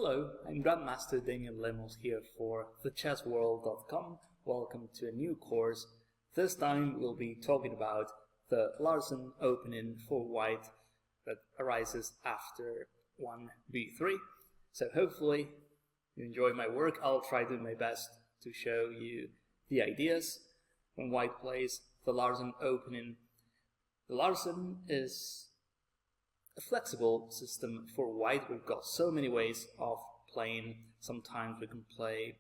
Hello, I'm Grandmaster Damian Lemos here for TheChessWorld.com. Welcome to a new course. This time we'll be talking about the Larsen opening for white that arises after 1b3. So hopefully you enjoy my work. I'll try to do my best to show you the ideas when white plays the Larsen opening. The Larsen is a flexible system for white. We've got so many ways of playing. Sometimes we can play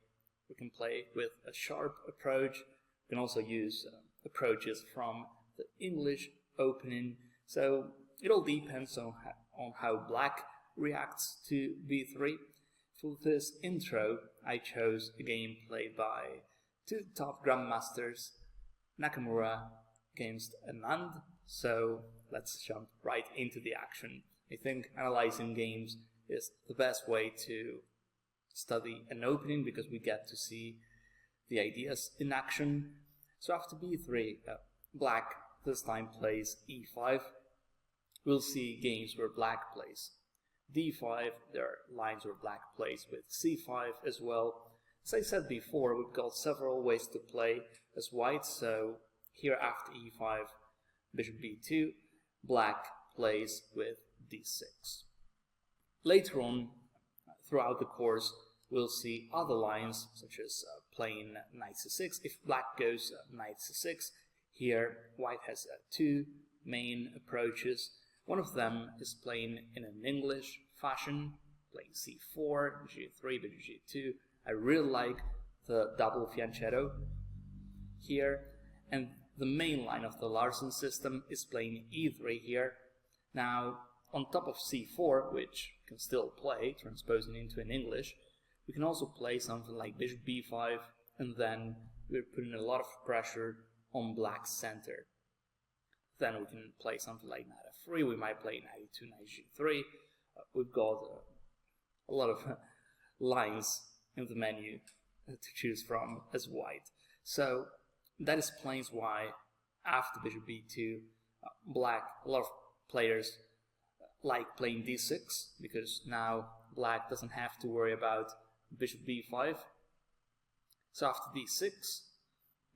with a sharp approach. We can also use approaches from the English opening. So it all depends on how black reacts to b3. For this intro, I chose a game played by two top grandmasters, Nakamura against Anand. So let's jump right into the action. I think analyzing games is the best way to study an opening because we get to see the ideas in action. So after b3, black this time plays e5. We'll see games where black plays d5. There are lines where black plays with c5 as well. As I said before, we've got several ways to play as white. So here after e5, bishop b2, black plays with d6. Later on, throughout the course, we'll see other lines, such as playing knight c6. If black goes knight c6, here white has two main approaches. One of them is playing in an English fashion, playing c4, g3, bishop g2. I really like the double fianchetto here. And the main line of the Larsen system is playing e3 here. Now, on top of c4, which can still play, transposing into an English, we can also play something like bishop b5, and then we're putting a lot of pressure on black's center. Then we can play something like knight f3, we might play knight e2, knight g3. We've got a lot of lines in the menu to choose from as white. So that explains why after bishop b2, black, a lot of players like playing d6, because now black doesn't have to worry about bishop b5. So after d6,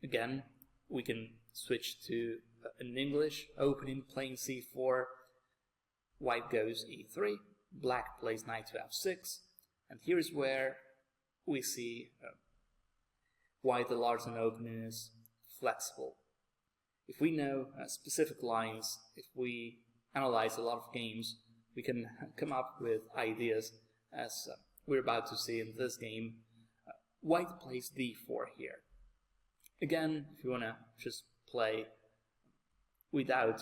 again, we can switch to an English opening, playing c4, white goes e3, black plays knight to f6, and here is where we see why the Larsen opening is flexible. If we know specific lines, if we analyze a lot of games, we can come up with ideas as we're about to see in this game. White plays d4 here. Again, if you want to just play without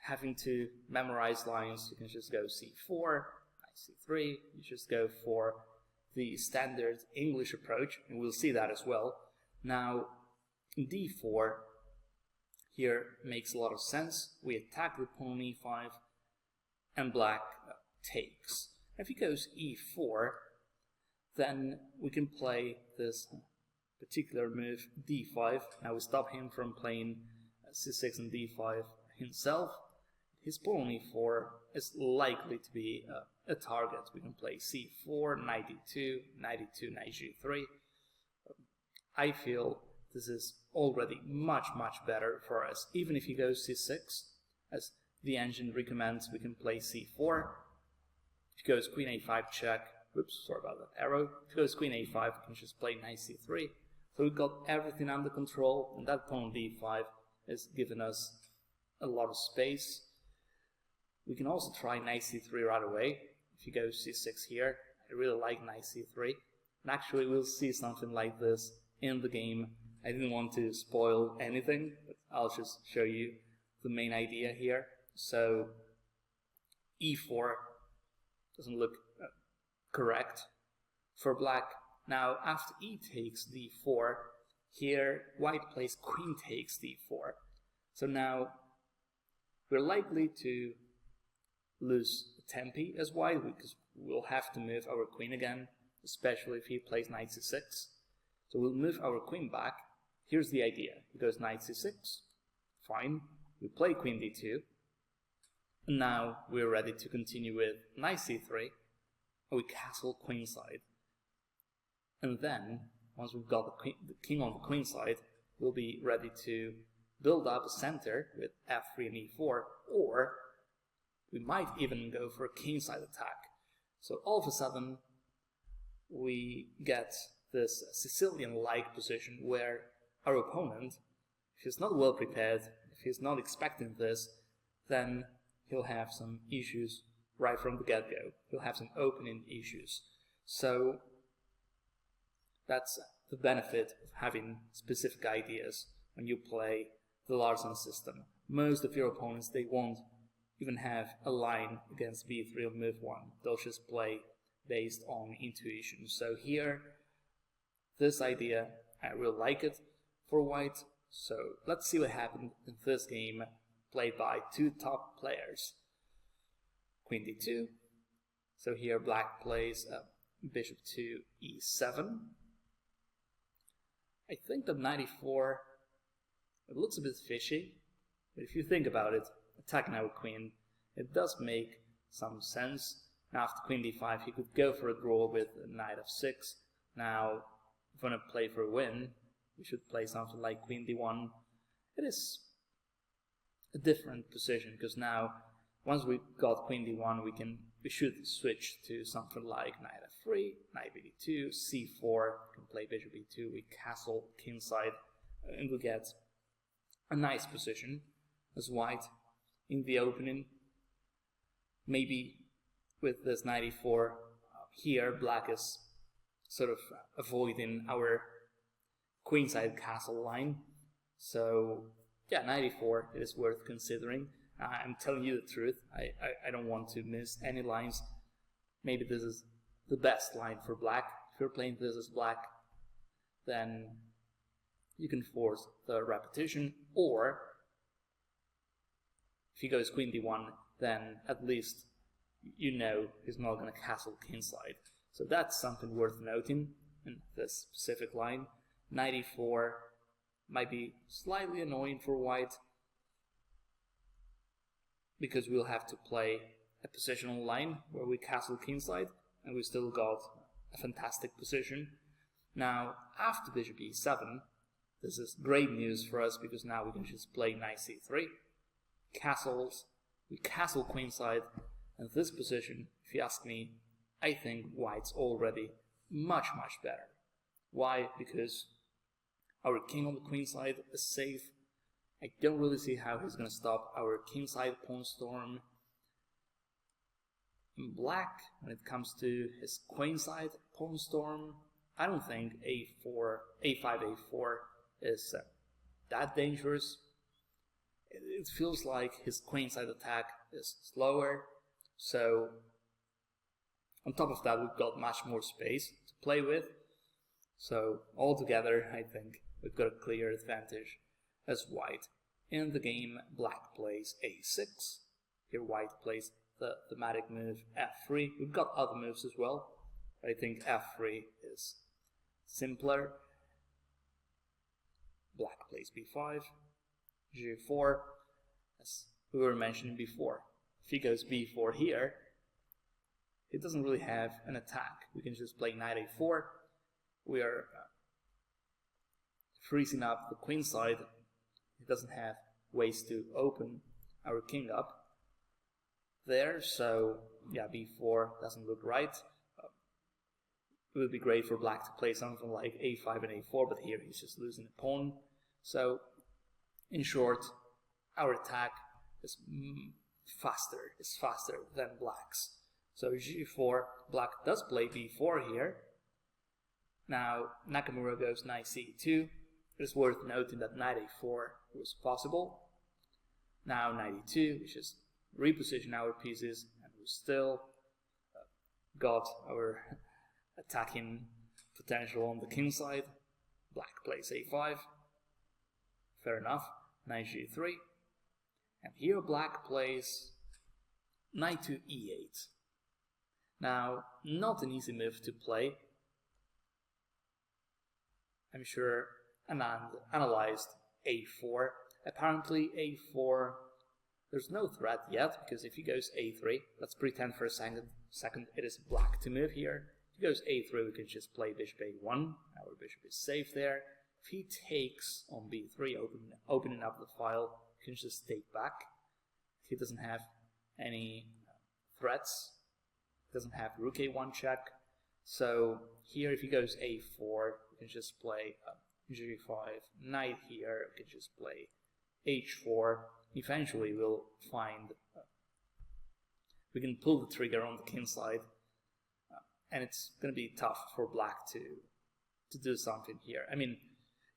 having to memorize lines, you can just go c4, knight c3, you just go for the standard English approach, and we'll see that as well. Now, d4 here makes a lot of sense. We attack the pawn e5, and black takes. If he goes e4, then we can play this particular move d5. Now we stop him from playing c6 and d5 himself. His pawn e4 is likely to be a target. We can play c4, knight e2, knight e2, knight g3. I feel this is already much better for us. Even if he goes c6, as the engine recommends, we can play c4. If he goes queen a5 check, whoops, sorry about that arrow. If he goes queen a5, we can just play knight c3. So we've got everything under control, and that pawn d5 has given us a lot of space. We can also try knight c3 right away. If he goes c6 here, I really like knight c3. And actually we'll see something like this in the game. I didn't want to spoil anything, but I'll just show you the main idea here. So e4 doesn't look correct for black. Now after e takes d4, here white plays queen takes d4. So now we're likely to lose tempi as white because we'll have to move our queen again, especially if he plays knight c6. So we'll move our queen back. Here's the idea. He goes knight c6, fine. We play queen d2. And now we're ready to continue with knight c3, we castle queenside. And then, once we've got the king on the queenside, we'll be ready to build up a center with f3 and e4, or we might even go for a kingside attack. So all of a sudden, we get this Sicilian-like position where our opponent, if he's not well prepared, if he's not expecting this, then he'll have some issues right from the get-go. He'll have some opening issues. So that's the benefit of having specific ideas when you play the Larsen system. Most of your opponents, they won't even have a line against b3 or move 1. They'll just play based on intuition. So here, this idea, I really like it for white. So let's see what happened in this game played by two top players. Queen d2. So here black plays bishop to e7. I think that knight e4, it looks a bit fishy, but if you think about it, attacking our queen, it does make some sense. Now after queen d5, he could go for a draw with knight f6. Now, if we want to play for a win, we should play something like queen d1. It is a different position, because now, once we got queen d1, we should switch to something like knight f3, knight bd2, c4, can play bishop e2, we castle kingside, and we get a nice position as white in the opening. Maybe with this knight e4 here, black is sort of avoiding our queenside castle line. So yeah, knight e4, it is worth considering. I'm telling you the truth, I don't want to miss any lines. Maybe this is the best line for black. If you're playing this as black, then you can force the repetition, or if he goes queen d1, then at least you know he's not going to castle kingside. So that's something worth noting in this specific line. Knight e4 might be slightly annoying for white, because we'll have to play a positional line where we castle kingside, and we still got a fantastic position. Now, after bishop e7, this is great news for us, because now we can just play knight c3, castles, we castle queenside, and this position, if you ask me, I think white's already much, much better. Why? Because our king on the queenside is safe. I don't really see how he's going to stop our kingside pawn storm. In black, when it comes to his queenside pawn storm, I don't think a5, a4 is that dangerous. It feels like his queenside attack is slower, so on top of that we've got much more space to play with. So altogether, I think we've got a clear advantage as white. In the game, black plays a6. Here white plays the thematic move f3. We've got other moves as well, but I think f3 is simpler. Black plays b5, g4, as we were mentioning before. If he goes b4 here, he doesn't really have an attack. We can just play knight a4. We are freezing up the queen side. He doesn't have ways to open our king up there, so yeah, b4 doesn't look right. It would be great for black to play something like a5 and a4, but here he's just losing a pawn. So, in short, our attack is faster than black's. So g4, black does play b4 here. Now Nakamura goes knight c2. It is worth noting that knight a4 was possible. Now knight e2, we just reposition our pieces, and we still got our attacking potential on the king side. Black plays a5. Fair enough. Knight g3. And here black plays knight to e8. Now, not an easy move to play. I'm sure Anand analyzed a4. Apparently a4 There's no threat yet, because if he goes a3, let's pretend for a second it is black to move here. If he goes a3, we can just play bishop a1. Our bishop is safe there. If he takes on b3, opening up the file, we can just take back. He doesn't have any threats. He doesn't have rook a1 check. So here, if he goes a4, we can just play g5, knight here. We can just play h4. Eventually, we'll find we can pull the trigger on the king side, and it's going to be tough for black to do something here. I mean,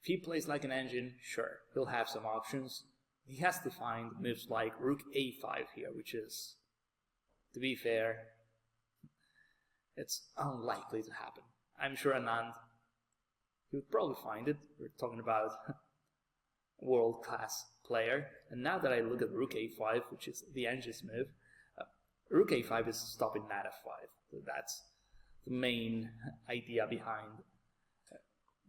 if he plays like an engine, sure, he'll have some options. He has to find moves like rook a5 here, which is, to be fair, it's unlikely to happen. I'm sure Anand, he would probably find it. We're talking about a world-class player. And now that I look at rook a5, which is the engine's move, rook a5 is stopping knight f5. So that's the main idea behind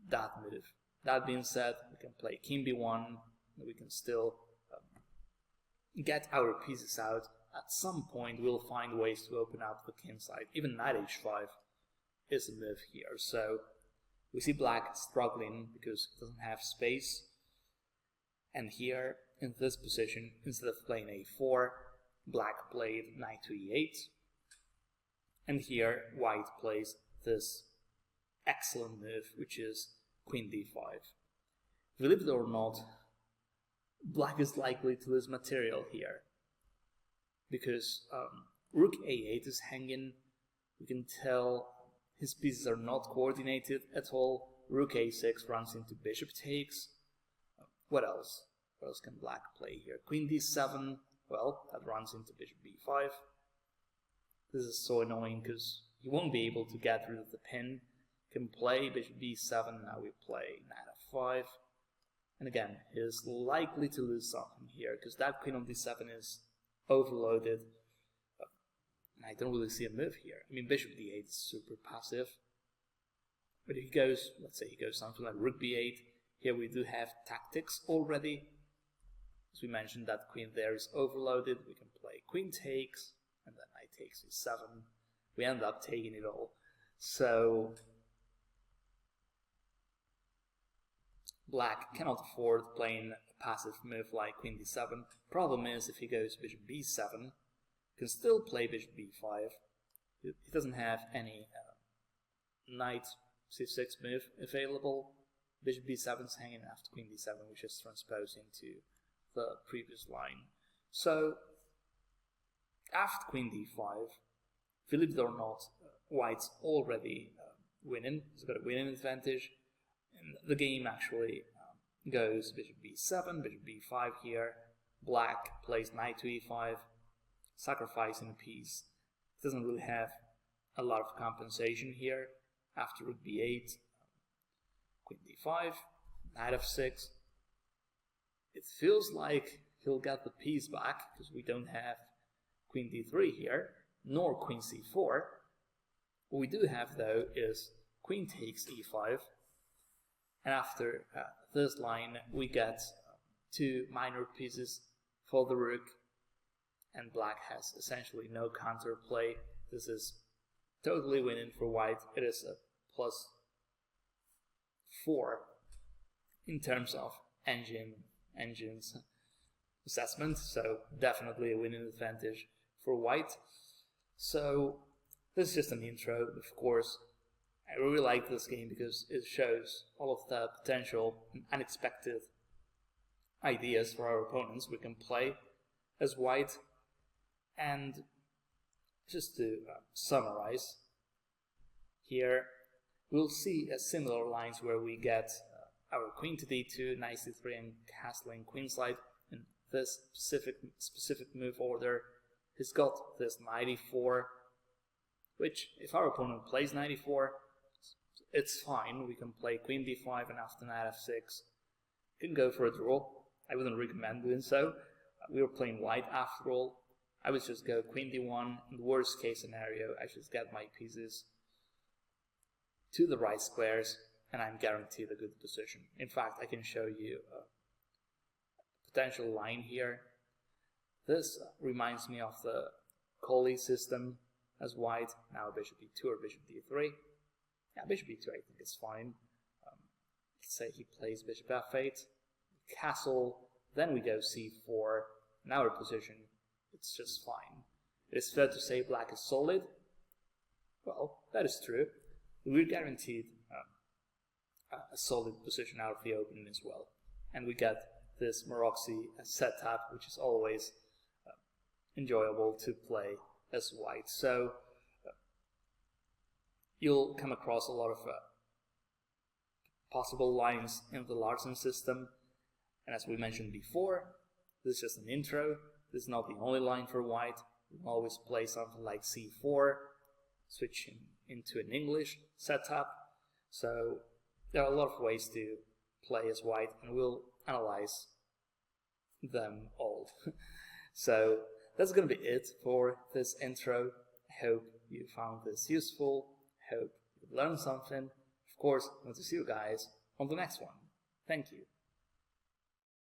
that move. That being said, we can play king b1. We can still get our pieces out. At some point, we'll find ways to open up the king side. Even knight h5 is a move here. So we see black struggling because it doesn't have space. And here, in this position, instead of playing a4, black played knight to e8. And here, white plays this excellent move, which is queen d5. Believe it or not, black is likely to lose material here, because rook a8 is hanging. We can tell his pieces are not coordinated at all. Rook a6 runs into bishop takes. What else? What else can black play here? Queen d7, well, that runs into bishop b5. This is so annoying because he won't be able to get rid of the pin. Can play bishop b7, now we play knight f5. And again, he's likely to lose something here, because that queen on d7 is overloaded. And I don't really see a move here. I mean, bishop d8 is super passive. But if he goes, let's say he goes something like rook b8, here we do have tactics already. As we mentioned, that queen there is overloaded. We can play queen takes, and then knight takes e7. We end up taking it all. So black cannot afford playing a passive move like queen d7. Problem is, if he goes bishop b7, he can still play bishop b5. He doesn't have any knight c6 move available. Bishop b7 is hanging after queen d7, which is transposing to the previous line. So after queen d5, believe it or not, white's already winning. He's got a winning advantage. And the game actually goes bishop b7, bishop b5 here. Black plays knight to e5, sacrificing a piece. Doesn't really have a lot of compensation here. After rook b8, queen d5, knight f6. It feels like he'll get the piece back because we don't have queen d3 here, nor queen c4. What we do have though is queen takes e5. And after this line, we get two minor pieces for the rook, and black has essentially no counterplay. This is totally winning for white. It is a +4 in terms of engines assessment, so definitely a winning advantage for white. So this is just an intro. Of course, I really like this game because it shows all of the potential unexpected ideas for our opponents we can play as white. And just to summarize, here we'll see similar lines where we get our queen to d2, knight c3, and castling queenside in this specific move order. He's got this knight e4, which if our opponent plays knight e4, it's fine. We can play queen d5, and after knight f6, we can go for a draw. I wouldn't recommend doing so. We were playing white after all. I would just go queen d1. In the worst case scenario, I just get my pieces to the right squares, and I'm guaranteed a good position. In fact, I can show you a potential line here. This reminds me of the Coley system as white. Now bishop e2 or bishop d3. Yeah, bishop e2 I think is fine. Let's say he plays bishop f8, castle, then we go c4. In our position, it's just fine. It is fair to say black is solid. Well, that is true. We're guaranteed a solid position out of the opening as well. And we get this Maroczy setup, which is always enjoyable to play as white. So you'll come across a lot of possible lines in the Larsen system. And as we mentioned before, this is just an intro. This is not the only line for white. We can always play something like c4, switching into an English setup. So there are a lot of ways to play as white, and we'll analyze them all. So that's going to be it for this intro. I hope you found this useful. I hope you learned something. Of course, I want to see you guys on the next one. Thank you.